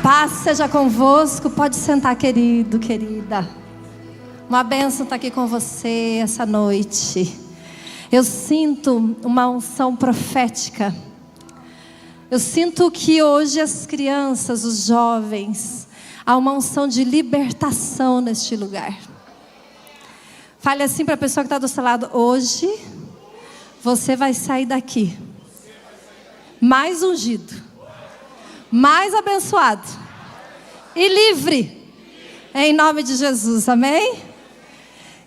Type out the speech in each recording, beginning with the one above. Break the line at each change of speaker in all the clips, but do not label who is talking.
Paz seja convosco. Pode sentar, querido, querida. Uma bênção estar aqui com você essa noite. Eu sinto uma unção profética. Eu sinto que hoje as crianças, os jovens, há uma unção de libertação neste lugar. Fale assim para a pessoa que está do seu lado: hoje você vai sair daqui mais ungido, mais abençoado e livre, em nome de Jesus, amém?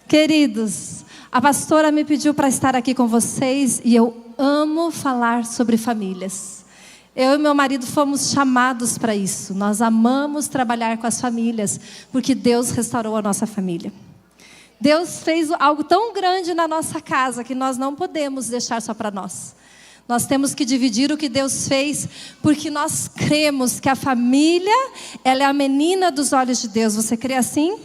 Queridos, a pastora me pediu para estar aqui com vocês e eu amo falar sobre famílias. Eu e meu marido fomos chamados para isso. Nós amamos trabalhar com as famílias, porque Deus restaurou a nossa família. Deus fez algo tão grande na nossa casa que nós não podemos deixar só para nós. Nós temos que dividir o que Deus fez, porque nós cremos que a família, ela é a menina dos olhos de Deus. Você crê assim?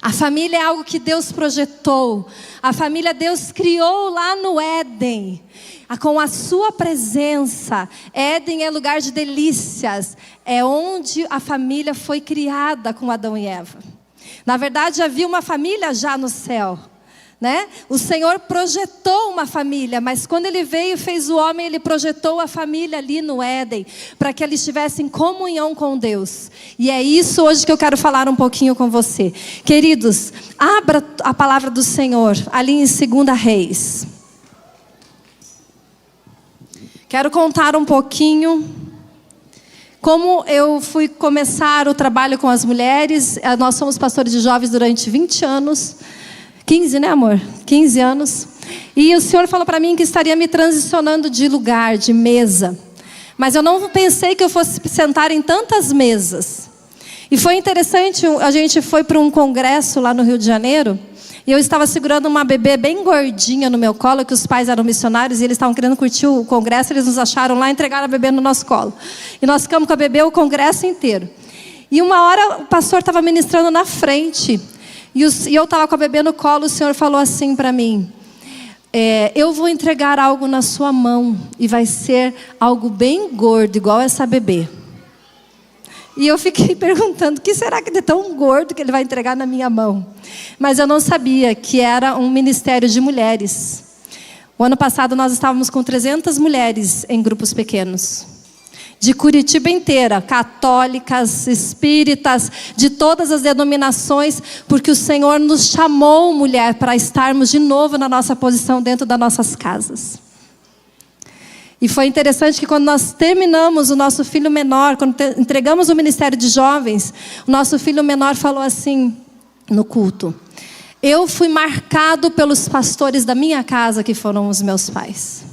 A família é algo que Deus projetou. A família Deus criou lá no Éden, com a sua presença. Éden é lugar de delícias. É onde a família foi criada com Adão e Eva. Na verdade, havia uma família já no céu, né? O Senhor projetou uma família, mas quando Ele veio e fez o homem, Ele projetou a família ali no Éden, para que eles tivessem comunhão com Deus. E é isso hoje que eu quero falar um pouquinho com você. Queridos, abra a palavra do Senhor ali em 2 Reis. Quero contar um pouquinho como eu fui começar o trabalho com as mulheres. Nós somos pastores de jovens durante 20 anos. 15, né, amor? 15 anos. E o Senhor falou para mim que estaria me transicionando de lugar, de mesa. Mas eu não pensei que eu fosse sentar em tantas mesas. E foi interessante, a gente foi para um congresso lá no Rio de Janeiro. E eu estava segurando uma bebê bem gordinha no meu colo, que os pais eram missionários e eles estavam querendo curtir o congresso. Eles nos acharam lá e entregaram a bebê no nosso colo. E nós ficamos com a bebê o congresso inteiro. E uma hora o pastor estava ministrando na frente. E eu estava com a bebê no colo. O Senhor falou assim para mim: eu vou entregar algo na sua mão. E vai ser algo bem gordo, igual essa bebê. E eu fiquei perguntando: o que será que ele é tão gordo que ele vai entregar na minha mão? Mas eu não sabia que era um ministério de mulheres. O ano passado nós estávamos com 300 mulheres em grupos pequenos. De Curitiba inteira, católicas, espíritas, de todas as denominações, porque o Senhor nos chamou, mulher, para estarmos de novo na nossa posição dentro das nossas casas. E foi interessante que quando nós terminamos o nosso filho menor, quando entregamos o ministério de jovens, o nosso filho menor falou assim no culto: eu fui marcado pelos pastores da minha casa, que foram os meus pais.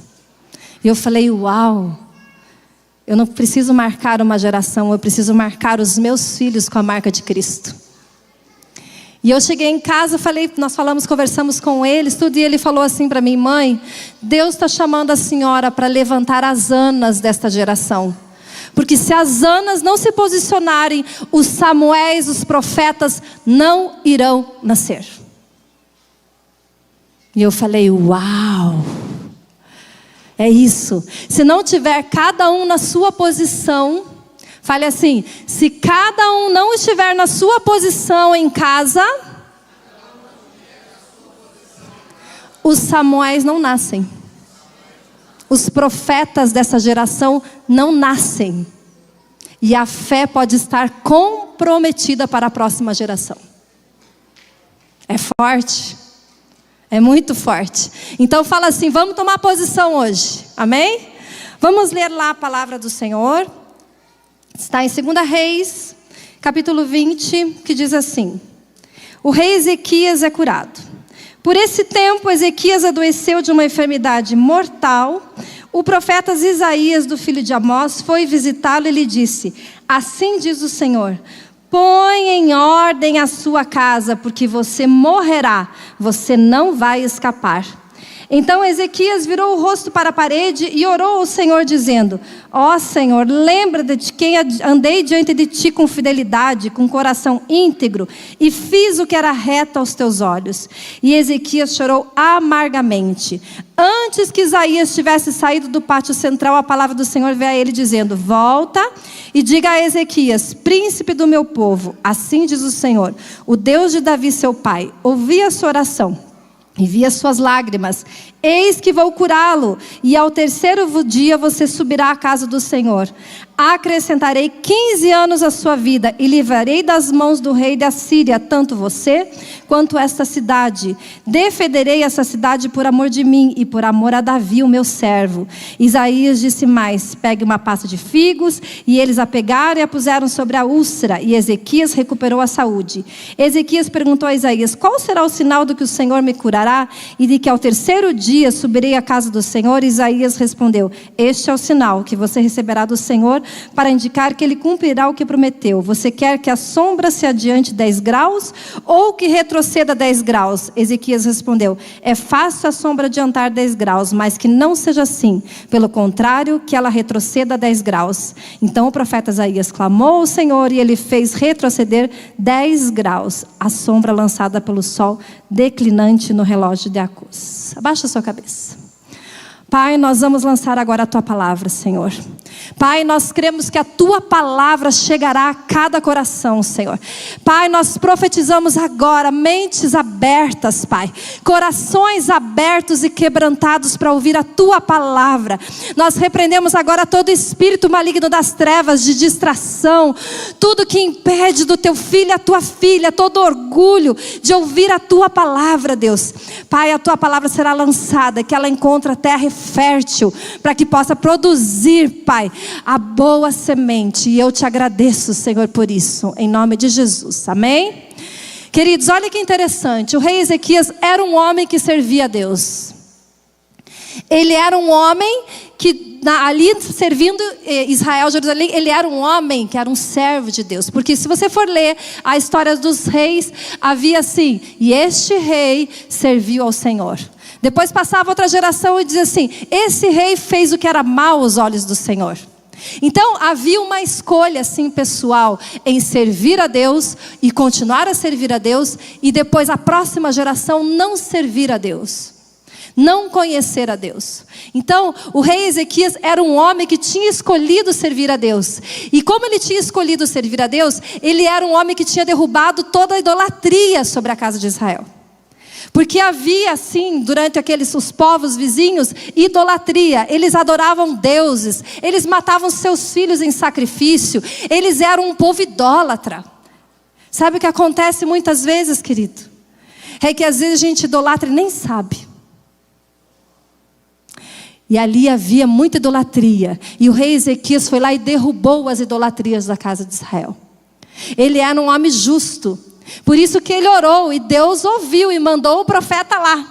E eu falei: uau! Eu não preciso marcar uma geração, eu preciso marcar os meus filhos com a marca de Cristo. E eu cheguei em casa, conversamos com eles, tudo, e ele falou assim para mim: mãe, Deus está chamando a senhora para levantar as Anas desta geração. Porque se as Anas não se posicionarem, os Samuéis, os profetas, não irão nascer. E eu falei: uau! É isso. Se não tiver cada um na sua posição, fale assim: se cada um não estiver na sua posição em casa, os Samuéis não nascem. Os profetas dessa geração não nascem. E a fé pode estar comprometida para a próxima geração. É forte. É muito forte. Então fala assim: vamos tomar posição hoje. Amém? Vamos ler lá a palavra do Senhor. Está em 2 Reis, capítulo 20, que diz assim: o rei Ezequias é curado. Por esse tempo, Ezequias adoeceu de uma enfermidade mortal. O profeta Isaías, do filho de Amós, foi visitá-lo e lhe disse: assim diz o Senhor: põe em ordem a sua casa, porque você morrerá, você não vai escapar. Então Ezequias virou o rosto para a parede e orou ao Senhor dizendo: ó Senhor, lembra de quem andei diante de ti com fidelidade, com coração íntegro, e fiz o que era reto aos teus olhos. E Ezequias chorou amargamente. Antes que Isaías tivesse saído do pátio central, a palavra do Senhor veio a ele dizendo: volta e diga a Ezequias, príncipe do meu povo, assim diz o Senhor, o Deus de Davi seu pai, ouvi a sua oração e vi as suas lágrimas. Eis que vou curá-lo, e ao terceiro dia você subirá à casa do Senhor. Acrescentarei 15 anos à sua vida, e livrarei das mãos do rei da Síria, tanto você quanto esta cidade. Defenderei essa cidade por amor de mim, e por amor a Davi, o meu servo. Isaías disse mais: pegue uma pasta de figos, e eles a pegaram e a puseram sobre a úlcera, e Ezequias recuperou a saúde. Ezequias perguntou a Isaías: qual será o sinal do que o Senhor me curará, e de que ao terceiro dia subirei à casa do Senhor? Isaías respondeu: este é o sinal que você receberá do Senhor, para indicar que ele cumprirá o que prometeu. Você quer que a sombra se adiante 10 graus, ou que retroceda 10 graus? Ezequias respondeu: é fácil a sombra adiantar 10 graus, mas que não seja assim. Pelo contrário, que ela retroceda 10 graus. Então o profeta Isaías clamou ao Senhor, e ele fez retroceder 10 graus, a sombra lançada pelo sol declinante no relógio de Acus. Abaixa a sua cabeça. Pai, nós vamos lançar agora a Tua palavra, Senhor. Pai, nós cremos que a Tua palavra chegará a cada coração, Senhor. Pai, nós profetizamos agora mentes abertas, Pai. Corações abertos e quebrantados para ouvir a Tua palavra. Nós repreendemos agora todo espírito maligno das trevas, de distração. Tudo que impede do Teu filho e a Tua filha, todo orgulho de ouvir a Tua palavra, Deus. Pai, a Tua palavra será lançada, que ela encontre a terra fértil, para que possa produzir, Pai, a boa semente. E eu te agradeço, Senhor, por isso, em nome de Jesus, amém? Queridos, olha que interessante, o rei Ezequias era um homem que servia a Deus. Ele era um homem que ali servindo Israel, Jerusalém, ele era um homem que era um servo de Deus. Porque se você for ler a história dos reis, havia assim: e este rei serviu ao Senhor. Depois passava outra geração e dizia assim: esse rei fez o que era mal aos olhos do Senhor. Então havia uma escolha assim pessoal em servir a Deus e continuar a servir a Deus, e depois a próxima geração não servir a Deus, não conhecer a Deus. Então o rei Ezequias era um homem que tinha escolhido servir a Deus. E como ele tinha escolhido servir a Deus, ele era um homem que tinha derrubado toda a idolatria sobre a casa de Israel. Porque havia assim, durante os povos vizinhos, idolatria. Eles adoravam deuses, eles matavam seus filhos em sacrifício, eles eram um povo idólatra. Sabe o que acontece muitas vezes, querido? É que às vezes a gente idolatra e nem sabe. E ali havia muita idolatria, e o rei Ezequias foi lá e derrubou as idolatrias da casa de Israel. Ele era um homem justo. Por isso que ele orou, e Deus ouviu e mandou o profeta lá.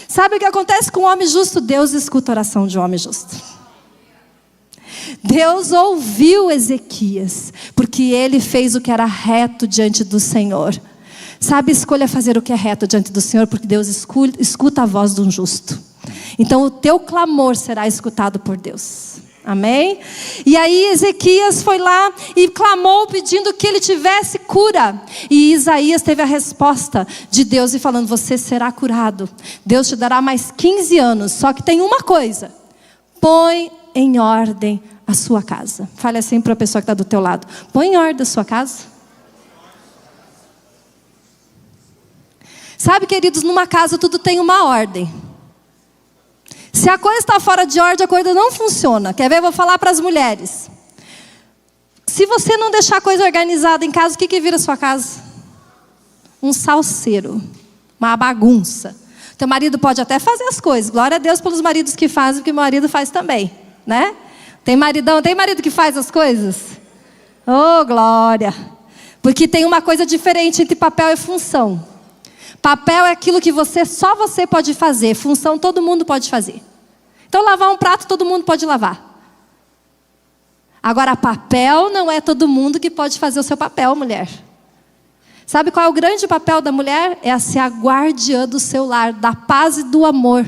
Sabe o que acontece com um homem justo? Deus escuta a oração de um homem justo. Deus ouviu Ezequias, porque ele fez o que era reto diante do Senhor. Sabe, escolha fazer o que é reto diante do Senhor, porque Deus escuta a voz de um justo. Então o teu clamor será escutado por Deus. Amém? E aí Ezequias foi lá e clamou pedindo que ele tivesse cura. E Isaías teve a resposta de Deus e falando: você será curado. Deus te dará mais 15 anos. Só que tem uma coisa: põe em ordem a sua casa. Fale assim para a pessoa que está do teu lado: põe em ordem a sua casa. Sabe, queridos, numa casa tudo tem uma ordem. Se a coisa está fora de ordem, a coisa não funciona. Quer ver? Eu vou falar para as mulheres. Se você não deixar a coisa organizada em casa, o que vira a sua casa? Um salseiro, uma bagunça. Teu marido pode até fazer as coisas. Glória a Deus pelos maridos que fazem, porque meu marido faz também, né? Tem marido que faz as coisas? Oh, glória! Porque tem uma coisa diferente entre papel e função. Papel é aquilo que só você pode fazer. Função todo mundo pode fazer. Então lavar um prato todo mundo pode lavar. Agora papel não é todo mundo que pode fazer o seu papel, mulher. Sabe qual é o grande papel da mulher? É ser a guardiã do seu lar, da paz e do amor.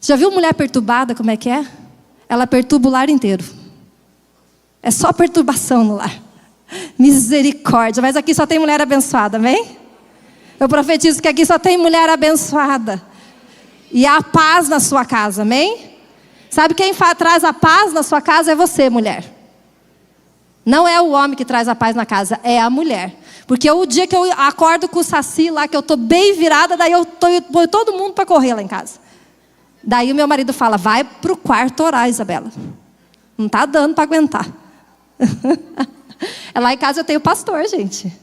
Já viu mulher perturbada, como é que é? Ela perturba o lar inteiro. É só perturbação no lar. Misericórdia. Mas aqui só tem mulher abençoada, amém? Eu profetizo que aqui só tem mulher abençoada. E há paz na sua casa, amém? Sabe quem traz a paz na sua casa é você, mulher. Não é o homem que traz a paz na casa, é a mulher. Porque o dia que eu acordo com o saci lá, que eu estou bem virada, daí eu põe todo mundo para correr lá em casa. Daí o meu marido fala, vai para o quarto orar, Isabela. Não está dando para aguentar. Lá em casa eu tenho pastor, gente.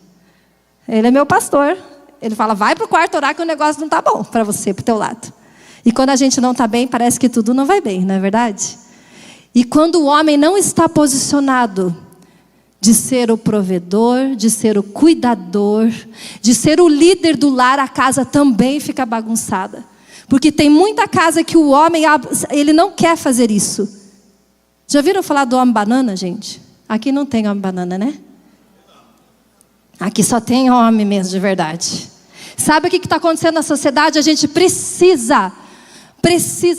Ele é meu pastor. Ele fala, vai para o quarto orar que o negócio não está bom para você, para o teu lado. E quando a gente não está bem, parece que tudo não vai bem, não é verdade? E quando o homem não está posicionado de ser o provedor, de ser o cuidador, de ser o líder do lar, a casa também fica bagunçada. Porque tem muita casa que o homem, ele não quer fazer isso. Já viram falar do homem banana, gente? Aqui não tem homem banana, né? Aqui só tem homem mesmo, de verdade. Sabe o que está acontecendo na sociedade? A gente precisa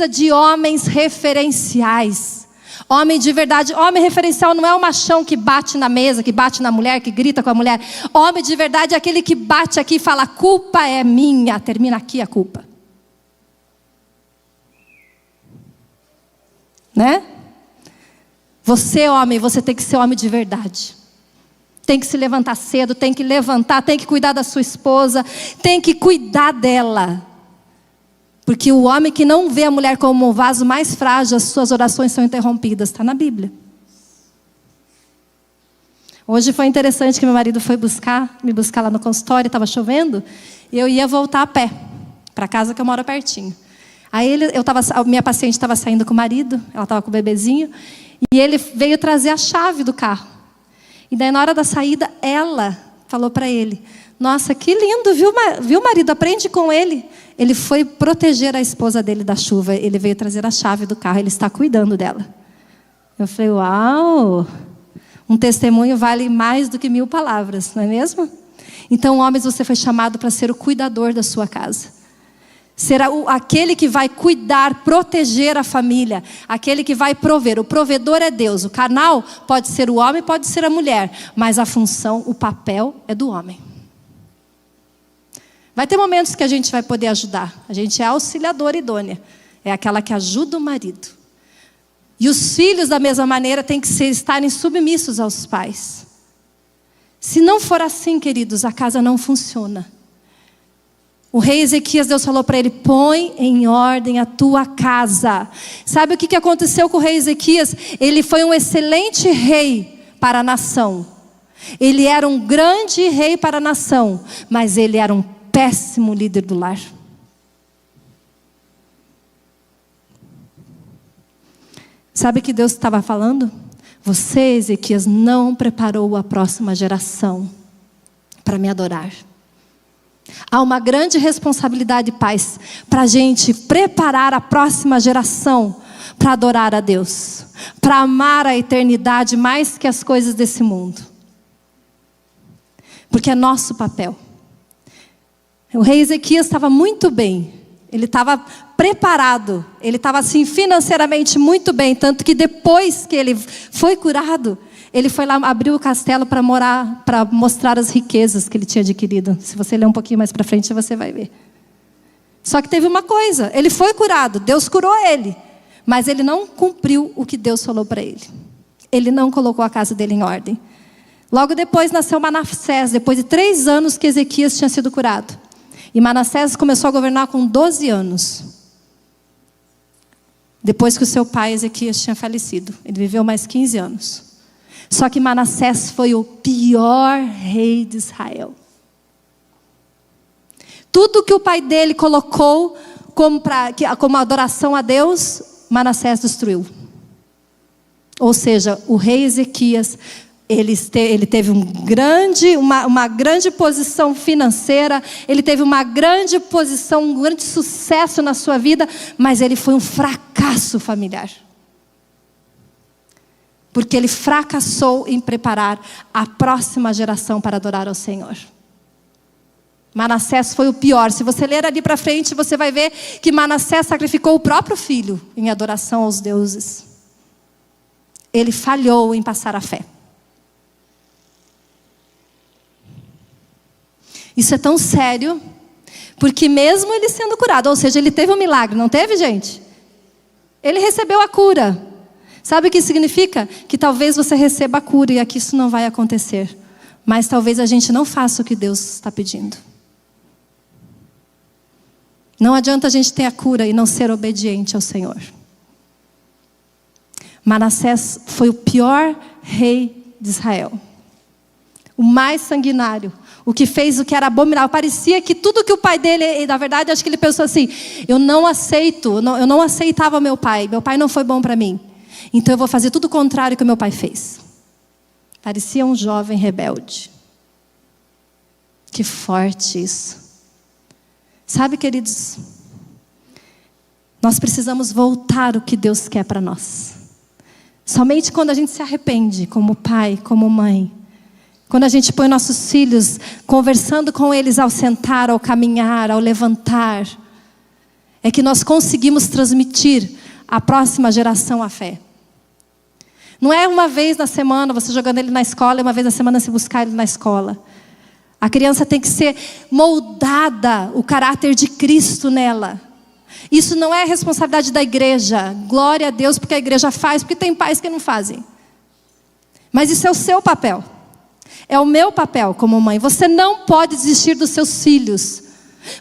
de homens referenciais. Homem de verdade. Homem referencial não é o machão que bate na mesa, que bate na mulher, que grita com a mulher. Homem de verdade é aquele que bate aqui e fala, a culpa é minha. Termina aqui a culpa. Né? Você, homem, você tem que ser homem de verdade. Tem que se levantar cedo, tem que levantar, tem que cuidar da sua esposa, tem que cuidar dela. Porque o homem que não vê a mulher como um vaso mais frágil, as suas orações são interrompidas. Está na Bíblia. Hoje foi interessante que meu marido foi me buscar lá no consultório, estava chovendo, e eu ia voltar a pé, para casa que eu moro pertinho. Aí a minha paciente estava saindo com o marido, ela estava com o bebezinho, e ele veio trazer a chave do carro. E daí na hora da saída, ela falou para ele, nossa, que lindo, viu marido, aprende com ele. Ele foi proteger a esposa dele da chuva, ele veio trazer a chave do carro, ele está cuidando dela. Eu falei, uau, um testemunho vale mais do que 1000 palavras, não é mesmo? Então, homens, você foi chamado para ser o cuidador da sua casa. Será aquele que vai cuidar, proteger a família. Aquele que vai prover. O provedor é Deus. O canal pode ser o homem, pode ser a mulher. Mas a função, o papel é do homem. Vai ter momentos que a gente vai poder ajudar. A gente é auxiliadora idônea. É aquela que ajuda o marido. E os filhos, da mesma maneira, têm que estarem submissos aos pais. Se não for assim, queridos, a casa não funciona. O rei Ezequias, Deus falou para ele, põe em ordem a tua casa. Sabe o que aconteceu com o rei Ezequias? Ele foi um excelente rei para a nação. Ele era um grande rei para a nação, mas ele era um péssimo líder do lar. Sabe o que Deus estava falando? Você, Ezequias, não preparou a próxima geração para me adorar. Há uma grande responsabilidade, pais, para a gente preparar a próxima geração para adorar a Deus, para amar a eternidade mais que as coisas desse mundo. Porque é nosso papel. O rei Ezequias estava muito bem, ele estava preparado, ele estava assim financeiramente muito bem, tanto que depois que ele foi curado, ele foi lá, abriu o castelo para morar, para mostrar as riquezas que ele tinha adquirido. Se você ler um pouquinho mais para frente, você vai ver. Só que teve uma coisa, ele foi curado, Deus curou ele, mas ele não cumpriu o que Deus falou para ele. Ele não colocou a casa dele em ordem. Logo depois nasceu Manassés, depois de 3 anos que Ezequias tinha sido curado. E Manassés começou a governar com 12 anos. Depois que o seu pai Ezequias tinha falecido. Ele viveu mais 15 anos. Só que Manassés foi o pior rei de Israel. Tudo que o pai dele colocou como adoração a Deus, Manassés destruiu. Ou seja, o rei Ezequias, ele teve uma grande posição financeira, ele teve uma grande posição, um grande sucesso na sua vida, mas ele foi um fracasso familiar. Porque ele fracassou em preparar a próxima geração para adorar ao Senhor. Manassés foi o pior. Se você ler ali para frente, você vai ver que Manassés sacrificou o próprio filho em adoração aos deuses. Ele falhou em passar a fé. Isso é tão sério, porque mesmo ele sendo curado, ou seja, ele teve um milagre, não teve, gente? Ele recebeu a cura. Sabe o que significa? Que talvez você receba a cura e aqui isso não vai acontecer. Mas talvez a gente não faça o que Deus está pedindo. Não adianta a gente ter a cura e não ser obediente ao Senhor. Manassés foi o pior rei de Israel. O mais sanguinário. O que fez o que era abominável. Parecia que tudo que o pai dele, na verdade, acho que ele pensou assim: eu não aceito, eu não aceitava meu pai. Meu pai não foi bom para mim. Então eu vou fazer tudo o contrário que o meu pai fez. Parecia um jovem rebelde. Que forte isso. Sabe, queridos, nós precisamos voltar o que Deus quer para nós. Somente quando a gente se arrepende, como pai, como mãe. Quando a gente põe nossos filhos, conversando com eles ao sentar, ao caminhar, ao levantar, é que nós conseguimos transmitir à próxima geração a fé. Não é uma vez na semana, você jogando ele na escola, é uma vez na semana você buscar ele na escola. A criança tem que ser moldada, o caráter de Cristo nela. Isso não é responsabilidade da igreja. Glória a Deus porque a igreja faz, porque tem pais que não fazem. Mas isso é o seu papel. É o meu papel como mãe. Você não pode desistir dos seus filhos.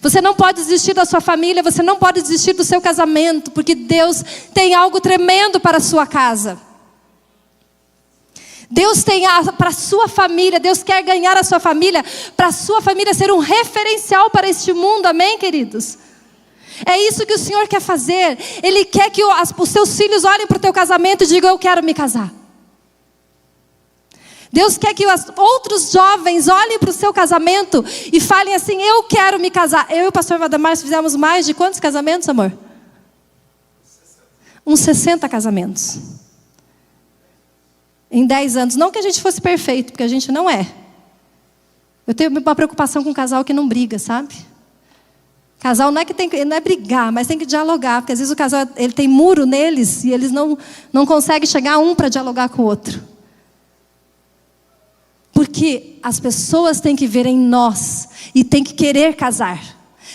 Você não pode desistir da sua família. Você não pode desistir do seu casamento. Porque Deus tem algo tremendo para a sua casa. Deus tem para a sua família. Deus quer ganhar a sua família. Para a sua família ser um referencial para este mundo. Amém, queridos? É isso que o Senhor quer fazer. Ele quer que os seus filhos olhem para o teu casamento e digam: eu quero me casar. Deus quer que os outros jovens olhem para o seu casamento e falem assim: eu quero me casar. Eu e o pastor Valdemar fizemos mais de quantos casamentos, amor? 60. Uns 60 casamentos. Em 10 anos. Não que a gente fosse perfeito, porque a gente não é. Eu tenho uma preocupação com um casal que não briga, sabe? Casal não é brigar, mas tem que dialogar. Porque às vezes o casal ele tem muro neles e eles não conseguem chegar um para dialogar com o outro. Porque as pessoas têm que ver em nós e têm que querer casar.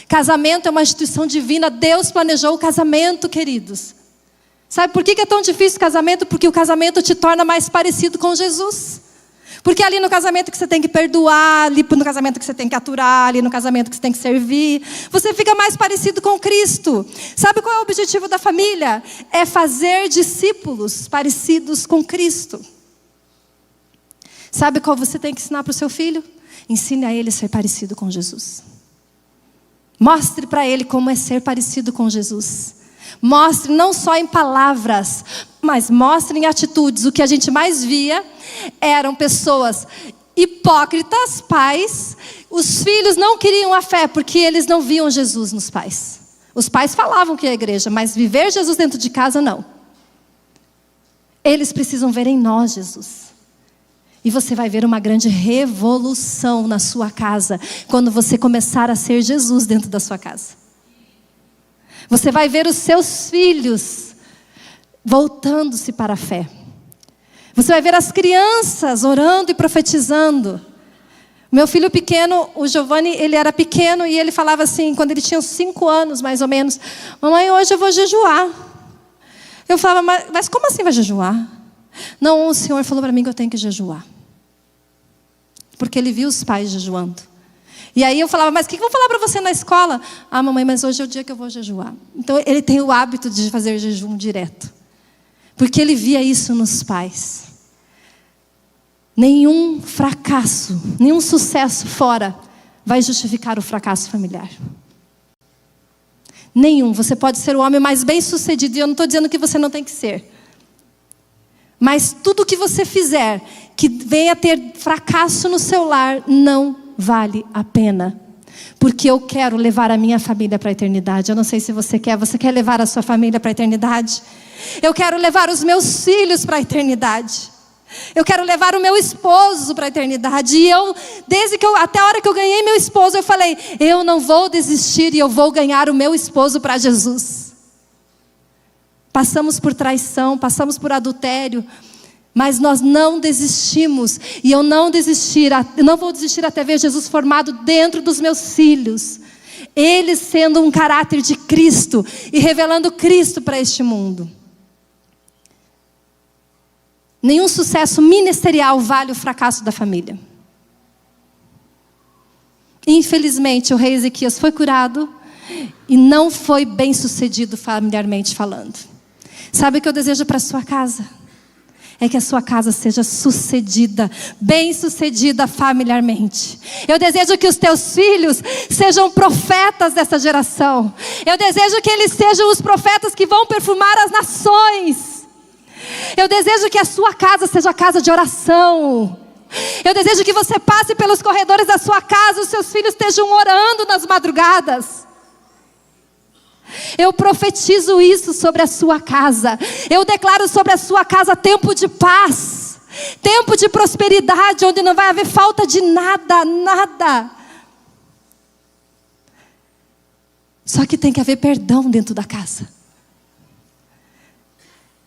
Casamento é uma instituição divina. Deus planejou o casamento, queridos. Sabe por que é tão difícil o casamento? Porque o casamento te torna mais parecido com Jesus. Porque ali no casamento que você tem que perdoar, ali no casamento que você tem que aturar, ali no casamento que você tem que servir, você fica mais parecido com Cristo. Sabe qual é o objetivo da família? É fazer discípulos parecidos com Cristo. Sabe qual você tem que ensinar para o seu filho? Ensine a ele a ser parecido com Jesus. Mostre para ele como é ser parecido com Jesus. Mostre não só em palavras, mas mostre em atitudes. O que a gente mais via eram pessoas hipócritas, pais. Os filhos não queriam a fé porque eles não viam Jesus nos pais. Os pais falavam que é a igreja, mas viver Jesus dentro de casa não. Eles precisam ver em nós Jesus. E você vai ver uma grande revolução na sua casa quando você começar a ser Jesus dentro da sua casa. Você vai ver os seus filhos voltando-se para a fé. Você vai ver as crianças orando e profetizando. Meu filho pequeno, o Giovanni, ele era pequeno e ele falava assim, quando ele tinha uns 5 anos mais ou menos: mamãe, hoje eu vou jejuar. Eu falava, mas como assim vai jejuar? Não, o Senhor falou para mim que eu tenho que jejuar. Porque ele viu os pais jejuando. E aí eu falava, mas o que eu vou falar para você na escola? Ah, mamãe, mas hoje é o dia que eu vou jejuar. Então ele tem o hábito de fazer jejum direto. Porque ele via isso nos pais. Nenhum fracasso, nenhum sucesso fora vai justificar o fracasso familiar. Nenhum. Você pode ser o homem mais bem sucedido. E eu não estou dizendo que você não tem que ser. Mas tudo que você fizer que venha ter fracasso no seu lar não vale a pena. Porque eu quero levar a minha família para a eternidade. Eu não sei se você quer levar a sua família para a eternidade? Eu quero levar os meus filhos para a eternidade. Eu quero levar o meu esposo para a eternidade. E até a hora que eu ganhei meu esposo, eu falei, eu não vou desistir e eu vou ganhar o meu esposo para Jesus. Passamos por traição, passamos por adultério, mas nós não desistimos. E eu não vou desistir até ver Jesus formado dentro dos meus filhos. Ele sendo um caráter de Cristo e revelando Cristo para este mundo. Nenhum sucesso ministerial vale o fracasso da família. Infelizmente, o rei Ezequias foi curado e não foi bem sucedido familiarmente falando. Sabe o que eu desejo para a sua casa? É que a sua casa seja sucedida, bem sucedida familiarmente. Eu desejo que os teus filhos sejam profetas dessa geração. Eu desejo que eles sejam os profetas que vão perfumar as nações. Eu desejo que a sua casa seja casa de oração. Eu desejo que você passe pelos corredores da sua casa e os seus filhos estejam orando nas madrugadas. Eu profetizo isso sobre a sua casa. Eu declaro sobre a sua casa tempo de paz, tempo de prosperidade, onde não vai haver falta de nada, nada. Só que tem que haver perdão dentro da casa.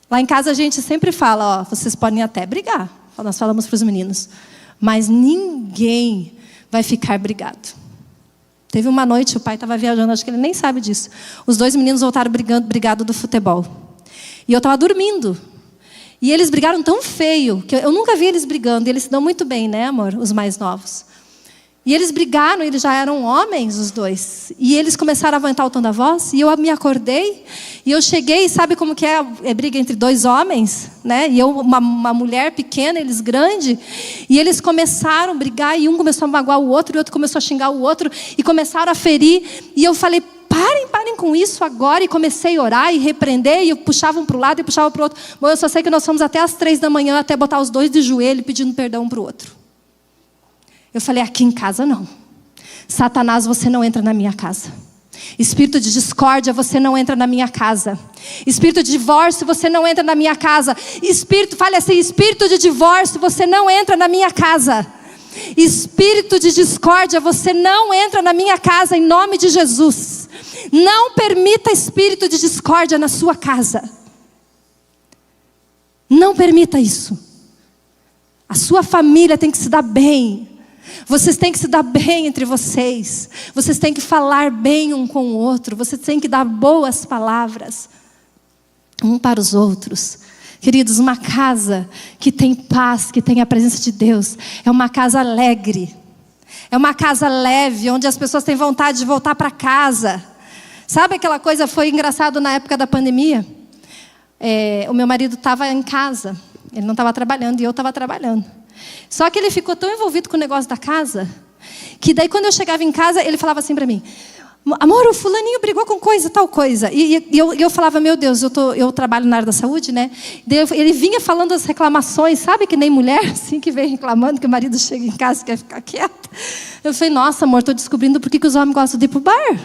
Lá em casa a gente sempre fala, vocês podem até brigar. Nós falamos para os meninos, mas ninguém vai ficar brigado. Teve uma noite, o pai estava viajando, acho que ele nem sabe disso. Os 2 meninos voltaram brigado do futebol. E eu estava dormindo. E eles brigaram tão feio, que eu nunca vi eles brigando. E eles se dão muito bem, né, amor? Os mais novos. E eles brigaram, eles já eram homens, os 2. E eles começaram a aguentar o tom da voz. E eu me acordei. E eu cheguei, sabe como que é briga entre 2 homens? Né? E eu, uma mulher pequena, eles grandes. E eles começaram a brigar. E um começou a magoar o outro. E o outro começou a xingar o outro. E começaram a ferir. E eu falei, parem com isso agora. E comecei a orar e repreender. E eu puxava um para o lado e puxava para o outro. Bom, eu só sei que nós fomos até às 3 da manhã. Até botar os 2 de joelho pedindo perdão um para o outro. Eu falei, aqui em casa não. Satanás, você não entra na minha casa. Espírito de discórdia, você não entra na minha casa. Espírito de divórcio, você não entra na minha casa. Fale assim, espírito de divórcio, você não entra na minha casa. Espírito de discórdia, você não entra na minha casa, em nome de Jesus. Não permita espírito de discórdia na sua casa. Não permita isso. A sua família tem que se dar bem. Vocês têm que se dar bem entre vocês. Vocês têm que falar bem um com o outro. Vocês têm que dar boas palavras um para os outros. Queridos, uma casa que tem paz, que tem a presença de Deus, é uma casa alegre. É uma casa leve, onde as pessoas têm vontade de voltar para casa. Sabe aquela coisa, foi engraçado na época da pandemia? O meu marido estava em casa. Ele não estava trabalhando e eu estava trabalhando. Só que ele ficou tão envolvido com o negócio da casa, que daí quando eu chegava em casa, ele falava assim para mim, amor, o fulaninho brigou com coisa, tal coisa. E eu falava, meu Deus, eu trabalho na área da saúde, né? Daí ele vinha falando as reclamações, sabe que nem mulher, assim, que vem reclamando que o marido chega em casa e quer ficar quieta. Eu falei, nossa, amor, estou descobrindo por que os homens gostam de ir pro bar.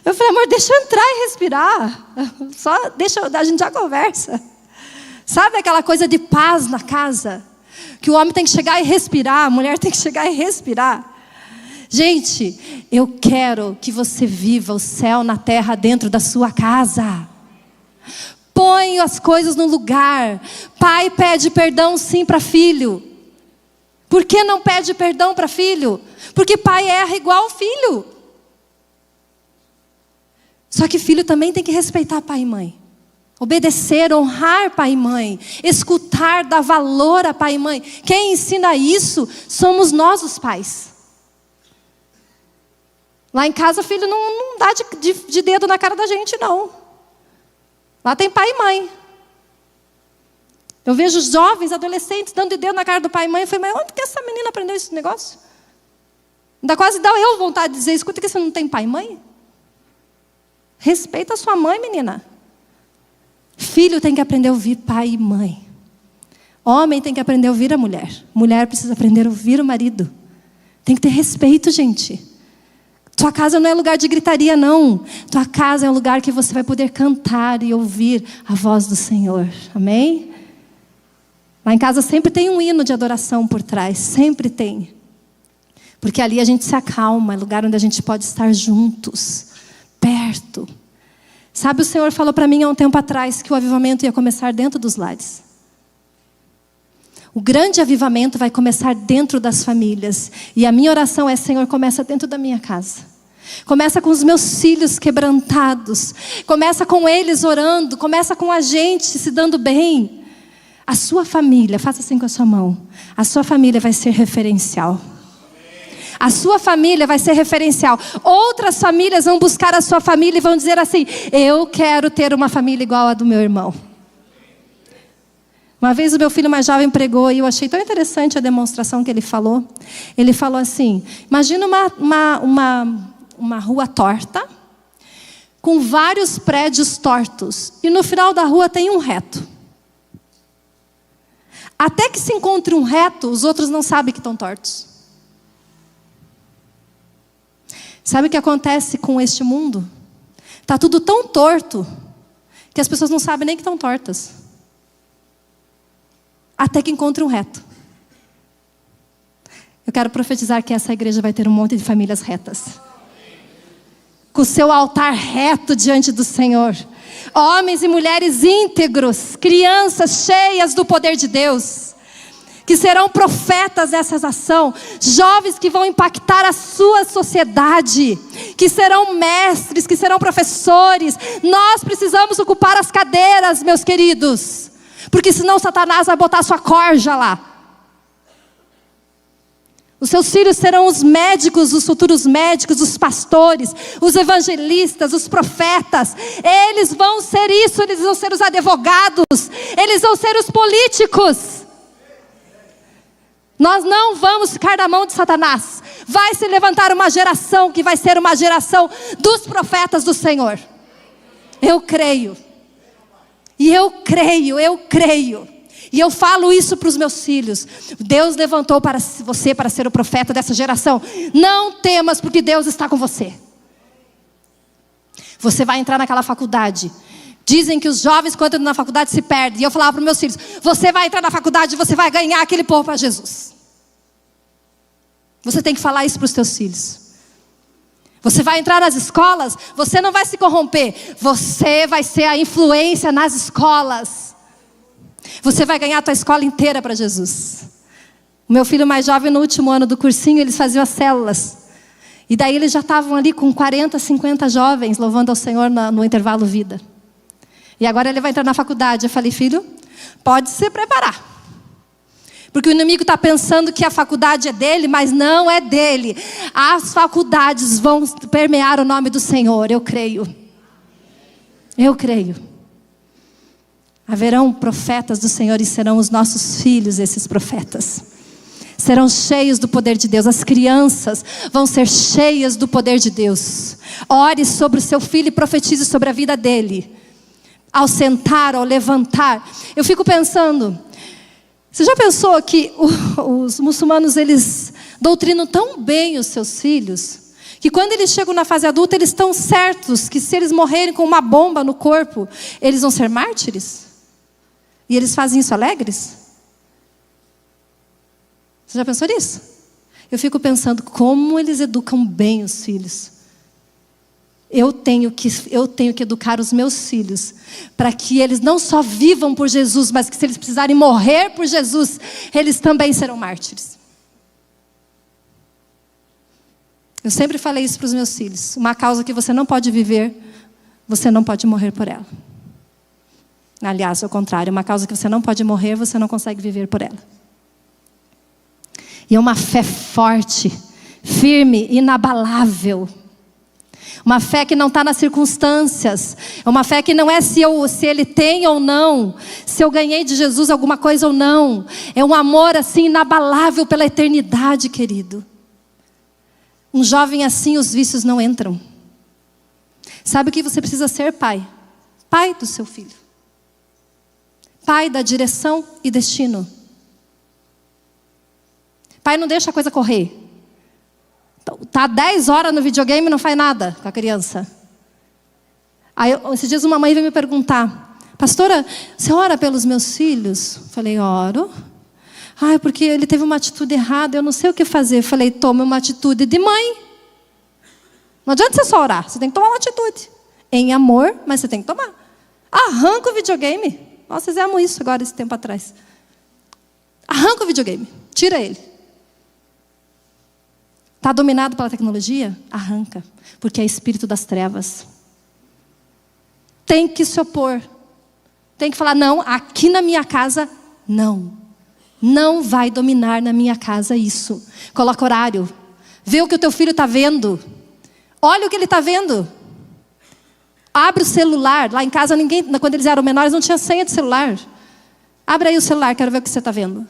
Eu falei, amor, deixa eu entrar e respirar. Só deixa, a gente já conversa. Sabe aquela coisa de paz na casa? Que o homem tem que chegar e respirar, a mulher tem que chegar e respirar. Gente, eu quero que você viva o céu na terra dentro da sua casa. Põe as coisas no lugar. Pai pede perdão sim para filho. Por que não pede perdão para filho? Porque pai erra igual filho. Só que filho também tem que respeitar pai e mãe. Obedecer, honrar pai e mãe. Escutar, dar valor a pai e mãe. Quem ensina isso somos nós os pais. Lá em casa, filho não dá de dedo na cara da gente, não. Lá tem pai e mãe. Eu vejo jovens, adolescentes, dando de dedo na cara do pai e mãe. Eu falei, mas onde que essa menina aprendeu esse negócio? Ainda quase dá eu vontade de dizer, escuta que você não tem pai e mãe? Respeita a sua mãe, menina. Filho tem que aprender a ouvir pai e mãe. Homem tem que aprender a ouvir a mulher. Mulher precisa aprender a ouvir o marido. Tem que ter respeito, gente. Tua casa não é lugar de gritaria, não. Tua casa é um lugar que você vai poder cantar e ouvir a voz do Senhor. Amém? Lá em casa sempre tem um hino de adoração por trás. Sempre tem. Porque ali a gente se acalma. É lugar onde a gente pode estar juntos. Perto. Sabe, o Senhor falou para mim há um tempo atrás que o avivamento ia começar dentro dos lares. O grande avivamento vai começar dentro das famílias. E a minha oração é: Senhor, começa dentro da minha casa. Começa com os meus filhos quebrantados. Começa com eles orando. Começa com a gente se dando bem. A sua família, faça assim com a sua mão. A sua família vai ser referencial. A sua família vai ser referencial. Outras famílias vão buscar a sua família e vão dizer assim: eu quero ter uma família igual a do meu irmão. Uma vez o meu filho mais jovem pregou e eu achei tão interessante a demonstração que ele falou. Ele falou assim: imagina uma rua torta, com vários prédios tortos. E no final da rua tem um reto. Até que se encontre um reto, os outros não sabem que estão tortos. Sabe o que acontece com este mundo? Está tudo tão torto, que as pessoas não sabem nem que estão tortas. Até que encontre um reto. Eu quero profetizar que essa igreja vai ter um monte de famílias retas. Com o seu altar reto diante do Senhor. Homens e mulheres íntegros, crianças cheias do poder de Deus, que serão profetas nessa ação, jovens que vão impactar a sua sociedade, que serão mestres, que serão professores. Nós precisamos ocupar as cadeiras, meus queridos, porque senão Satanás vai botar sua corja lá. Os seus filhos serão os médicos, os futuros médicos, os pastores, os evangelistas, os profetas. Eles vão ser isso, eles vão ser os advogados, eles vão ser os políticos. Nós não vamos ficar na mão de Satanás. Vai se levantar uma geração que vai ser uma geração dos profetas do Senhor. Eu creio. E eu creio. E eu falo isso para os meus filhos. Deus levantou para você para ser o profeta dessa geração. Não temas, porque Deus está com você. Você vai entrar naquela faculdade. Dizem que os jovens, quando entram na faculdade, se perdem. E eu falava para os meus filhos: você vai entrar na faculdade e você vai ganhar aquele povo para Jesus. Você tem que falar isso para os seus filhos. Você vai entrar nas escolas, você não vai se corromper. Você vai ser a influência nas escolas. Você vai ganhar a tua escola inteira para Jesus. O meu filho mais jovem, no último ano do cursinho, eles faziam as células. E daí eles já estavam ali com 40, 50 jovens, louvando ao Senhor no intervalo vida. E agora ele vai entrar na faculdade. Eu falei: filho, pode se preparar. Porque o inimigo está pensando que a faculdade é dele, mas não é dele. As faculdades vão permear o nome do Senhor, eu creio. Eu creio. Haverão profetas do Senhor e serão os nossos filhos esses profetas. Serão cheios do poder de Deus. As crianças vão ser cheias do poder de Deus. Ore sobre o seu filho e profetize sobre a vida dele. Ao sentar, ao levantar. Eu fico pensando, você já pensou que os muçulmanos, eles doutrinam tão bem os seus filhos, que quando eles chegam na fase adulta, eles estão certos que se eles morrerem com uma bomba no corpo, eles vão ser mártires? E eles fazem isso alegres? Você já pensou nisso? Eu fico pensando como eles educam bem os filhos. Eu tenho que educar os meus filhos para que eles não só vivam por Jesus, mas que se eles precisarem morrer por Jesus, eles também serão mártires. Eu sempre falei isso para os meus filhos: uma causa que você não pode viver, você não pode morrer por ela. Aliás, ao contrário, uma causa que você não pode morrer, você não consegue viver por ela. E é uma fé forte, firme, inabalável. Uma fé que não está nas circunstâncias. É uma fé que não é se ele tem ou não, se eu ganhei de Jesus alguma coisa ou não. É um amor assim inabalável pela eternidade, querido. Um jovem assim, os vícios não entram. Sabe o que você precisa ser, pai? Pai do seu filho. Pai da direção e destino. Pai não deixa a coisa correr. Tá 10 horas no videogame e não faz nada com a criança. Aí, esses dias uma mãe veio me perguntar: pastora, você ora pelos meus filhos? Falei, oro. Ai, porque ele teve uma atitude errada, eu não sei o que fazer. Falei, tome uma atitude de mãe. Não adianta você só orar, você tem que tomar uma atitude. Em amor, mas você tem que tomar. Arranca o videogame. Nós fizemos isso agora, esse tempo atrás. Arranca o videogame, tira ele. Está dominado pela tecnologia? Arranca, porque é espírito das trevas. Tem que se opor. Tem que falar, não, aqui na minha casa, não. Não vai dominar na minha casa isso. Coloca horário. Vê o que o teu filho está vendo. Olha o que ele está vendo. Abre o celular. Lá em casa, quando eles eram menores, não tinha senha de celular. Abre aí o celular, quero ver o que você está vendo.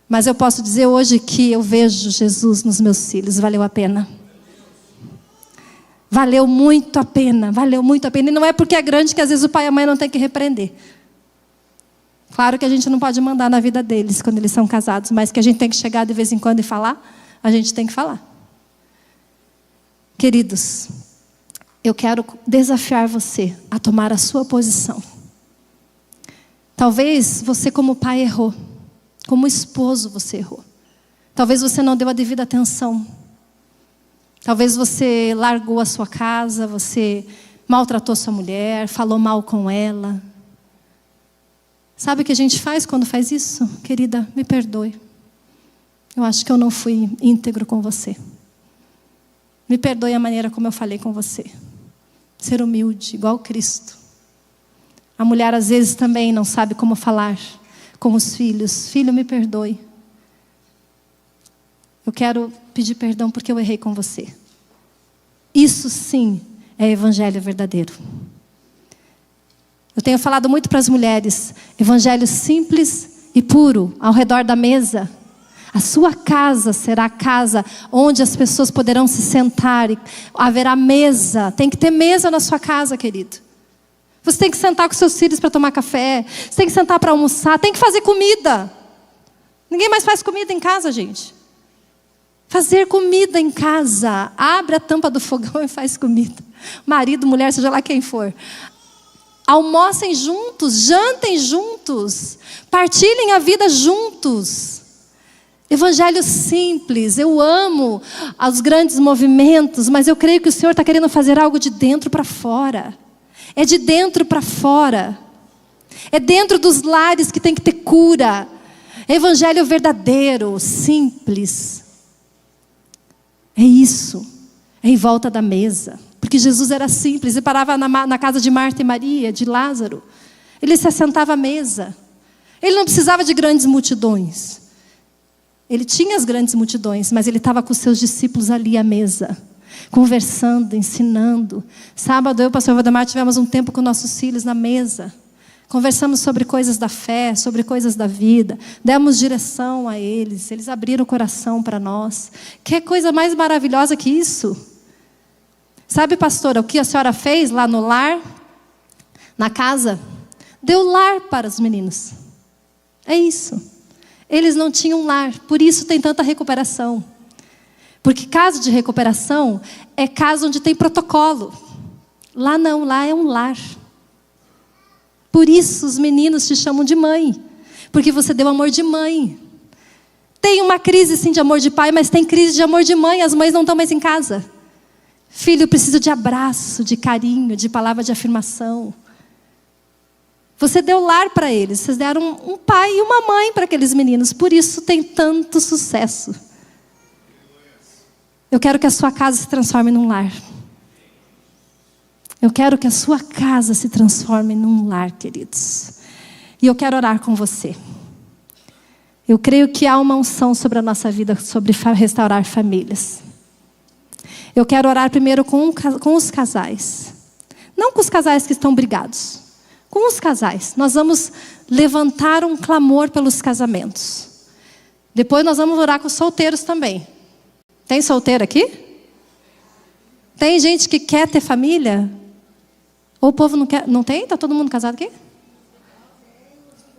Mas eu posso dizer hoje que eu vejo Jesus nos meus filhos. Valeu a pena. Valeu muito a pena. Valeu muito a pena. E não é porque é grande que às vezes o pai e a mãe não tem que repreender. Claro que a gente não pode mandar na vida deles quando eles são casados. Mas que a gente tem que chegar de vez em quando e falar, a gente tem que falar. Queridos, eu quero desafiar você a tomar a sua posição. Talvez você como pai errou. Como esposo você errou. Talvez você não deu a devida atenção. Talvez você largou a sua casa, você maltratou sua mulher, falou mal com ela. Sabe o que a gente faz quando faz isso? Querida, me perdoe. Eu acho que eu não fui íntegro com você. Me perdoe a maneira como eu falei com você. Ser humilde, igual Cristo. A mulher às vezes também não sabe como falar com os filhos. Filho, me perdoe. Eu quero pedir perdão porque eu errei com você. Isso sim é evangelho verdadeiro. Eu tenho falado muito para as mulheres. Evangelho simples e puro ao redor da mesa. A sua casa será a casa onde as pessoas poderão se sentar. E haverá mesa. Tem que ter mesa na sua casa, querido. Você tem que sentar com seus filhos para tomar café. Você tem que sentar para almoçar. Tem que fazer comida. Ninguém mais faz comida em casa, gente. Fazer comida em casa. Abre a tampa do fogão e faz comida. Marido, mulher, seja lá quem for. Almocem juntos. Jantem juntos. Partilhem a vida juntos. Evangelho simples. Eu amo os grandes movimentos, mas eu creio que o Senhor está querendo fazer algo de dentro para fora. É de dentro para fora. É dentro dos lares que tem que ter cura. Evangelho verdadeiro, simples. É isso. É em volta da mesa. Porque Jesus era simples. Ele parava na casa de Marta e Maria, de Lázaro. Ele se assentava à mesa. Ele não precisava de grandes multidões. Ele tinha as grandes multidões, mas ele estava com os seus discípulos ali à mesa. Conversando, ensinando. Sábado eu e o pastor Valdemar tivemos um tempo com nossos filhos na mesa. Conversamos sobre coisas da fé, sobre coisas da vida. Demos direção a eles. Eles abriram o coração para nós. Que coisa mais maravilhosa que isso? Sabe, pastora, o que a senhora fez lá no lar? Na casa? Deu lar para os meninos. É isso. Eles não tinham lar. Por isso tem tanta recuperação. Porque caso de recuperação é caso onde tem protocolo. Lá não, lá é um lar. Por isso os meninos te chamam de mãe. Porque você deu amor de mãe. Tem uma crise sim de amor de pai, mas tem crise de amor de mãe. As mães não estão mais em casa. Filho, eu preciso de abraço, de carinho, de palavra de afirmação. Você deu lar para eles. Vocês deram um pai e uma mãe para aqueles meninos. Por isso tem tanto sucesso. Eu quero que a sua casa se transforme num lar. Eu quero que a sua casa se transforme num lar, queridos. E eu quero orar com você. Eu creio que há uma unção sobre a nossa vida, sobre restaurar famílias. Eu quero orar primeiro com os casais. Não com os casais que estão brigados. Com os casais. Nós vamos levantar um clamor pelos casamentos. Depois nós vamos orar com os solteiros também. Tem solteiro aqui? Tem gente que quer ter família? Ou o povo não quer? Não tem? Está todo mundo casado aqui?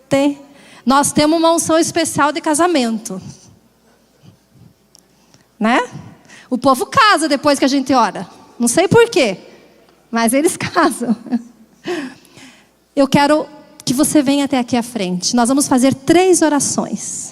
Tem. Nós temos uma unção especial de casamento. Né? O povo casa depois que a gente ora. Não sei por quê, mas eles casam. Eu quero que você venha até aqui à frente. Nós vamos fazer 3 orações.